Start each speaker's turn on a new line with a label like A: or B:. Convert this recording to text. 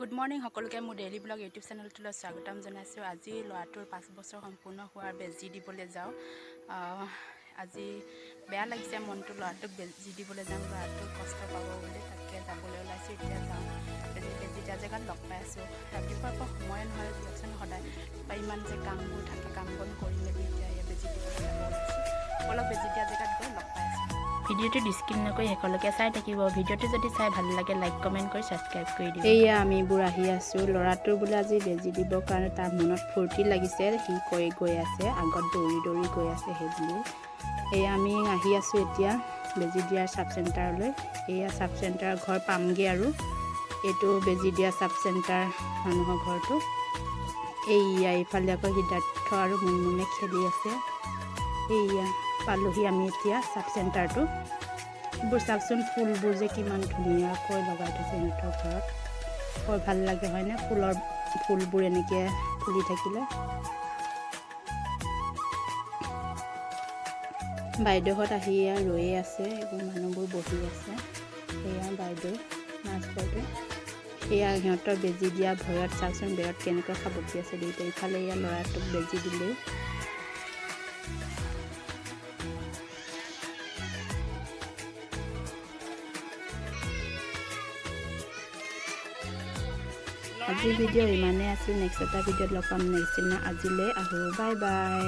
A: Good morning সকলোকে মোৰ daily blog YouTube চেনেলটোলৈ স্বাগতম জনাইছোঁ। আজি ল'ৰাটোৰ 5 বছৰ সম্পূৰ্ণ হোৱাৰ বেজী দিবলৈ যাওঁ। আজি বেয়া লাগিছে মনটো, ল'ৰাটোক বেজী দিবলৈ যাম, ল'ৰাটোক কষ্ট পাব বুলি তাকে যাবলৈ ওলাইছোঁ। এতিয়া যাওঁ, বেজী দিয়া জেগাত লগ পাই আছোঁ। ৰাতিপুৱাৰ পৰা সময়ে নহয় দিয়কচোন, সদায় বা ইমান যে কামবোৰ থাকে, কাম বন কৰি মেলি এতিয়া বেজী দিবলৈ যাব ওলাইছোঁ। অলপ বেজী দিয়া জেগাত গৈ লগ পাই আছোঁ। ভিডিঅ'টো স্কিপ নকৰি শেষলৈকে চাই থাকিব। ভিডিঅ'টো যদি চাই ভাল লাগে লাইক কমেণ্ট কৰি ছাবস্ক্ৰাইব কৰি দিব।
B: এয়া আমিবোৰ আহি আছোঁ। ল'ৰাটোৰ বোলে আজি বেজী দিবৰ কাৰণে তাৰ মনত ফূৰ্তি লাগিছে, সি গৈ আছে, আগত দৌৰি দৌৰি গৈ আছে সেইবুলি। এয়া আমি আহি আছোঁ এতিয়া বেজী দিয়াৰ ছাব চেণ্টাৰলৈ। এয়া ছাব চেণ্টাৰ ঘৰ পামগৈ আৰু এইটো বেজী দিয়া ছাব চেণ্টাৰ মানুহৰ ঘৰটো। এইয়া এইফালে আকৌ সিদ্ধাৰ্থ আৰু মুনমুনে খেলি আছে। এইয়া পালোহি আমি এতিয়া ছাব চেণ্টাৰটো। এইবোৰ চাওকচোন, ফুলবোৰ যে কিমান ধুনীয়াকৈ লগাই থৈছে সিহঁতৰ ঘৰত, বৰ ভাল লাগে হয়নে? ফুলবোৰ এনেকৈ ফুলি থাকিলে। বাইদেউহঁত আহি ৰৈয়ে আছে, এইবোৰ মানুহবোৰ বহি আছে। এয়া বাইদেউ, নাৰ্ছ বাইদেউ। এয়া সিহঁতৰ বেজী দিয়া ভয়ত চাওকচোন, বেৰত কেনেকৈ সাবটি আছে দুইটা। ইফালে এয়া ল'ৰাটোক বেজী দিলেই। আজিৰ ভিডিঅ' ইমানেই আছিল। নেক্সট এটা ভিডিঅ'ত লগ পাম নেক্সট দিনা। আজিলৈ আহোঁ, বাই বাই।